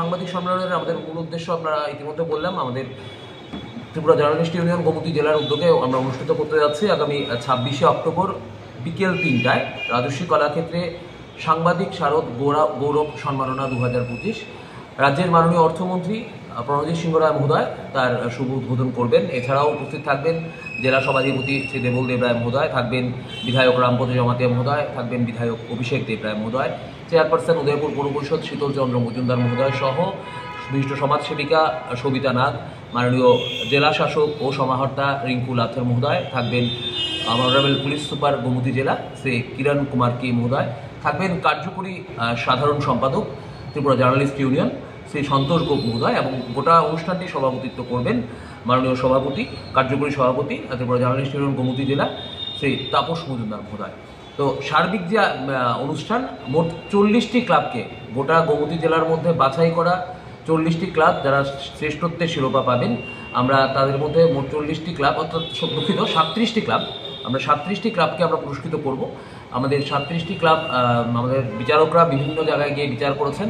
সাংবাদিক সম্মেলনের আমাদের মূল উদ্দেশ্য আপনারা ইতিমধ্যে বললাম। আমাদের ত্রিপুরা জার্নালিস্ট ইউনিয়ন গোমতী জেলার উদ্যোগে আমরা অনুষ্ঠিত করতে যাচ্ছি আগামী 26শে অক্টোবর বিকেল 3টায় রাজস্বী কলাক্ষেত্রে সাংবাদিক শারদ গৌরব সম্মাননা 2025। রাজ্যের মাননীয় অর্থমন্ত্রী প্রণজিৎ সিংহ রায় মহোদয় তার শুভ উদ্বোধন করবেন। এছাড়াও উপস্থিত থাকবেন জেলা সভাধিপতি শ্রী দেবল দেব রায় মহোদয়, থাকবেন বিধায়ক রামপতি জমাতিয়া মহোদয়, থাকবেন বিধায়ক অভিষেক দেব রায় মহোদয়, চেয়ারপারসন উদয়পুর পৌর পরিষদ শীতল চন্দ্র মজুমদার মহোদয় সহ বিশিষ্ট সমাজসেবিকা সবিতা নাগ, মাননীয় জেলা শাসক ও সমাহর্তা রিঙ্কু লাথর মহোদয়, থাকবেন অনারেবল পুলিশ সুপার গোমতী জেলা শ্রী কিরণ কুমার কে মহোদয়, থাকবেন কার্যকরী সাধারণ সম্পাদক ত্রিপুরা জার্নালিস্ট ইউনিয়ন শ্রী সন্তোষ গোপ মহোদয়, এবং গোটা অনুষ্ঠানটি সভাপতিত্ব করবেন মাননীয় সভাপতি কার্যকরী সভাপতি ত্রিপুরা জার্নালিস্ট ইউনিয়ন গোমতী জেলা শ্রী তাপস মজুমদার মহোদয়। তো সার্বিক যে অনুষ্ঠান, মোট 40টি ক্লাবকে গোটা গোমতী জেলার মধ্যে বাছাই করা 40টি ক্লাব যারা শ্রেষ্ঠত্বের শিরোপা পাবেন, আমরা তাদের মধ্যে মোট 40টি ক্লাব অর্থাৎ দুঃখিত 37টি ক্লাব, আমরা 37টি ক্লাবকে আমরা পুরস্কৃত করব। আমাদের 37টি ক্লাব আমাদের বিচারকরা বিভিন্ন জায়গায় গিয়ে বিচার করেছেন।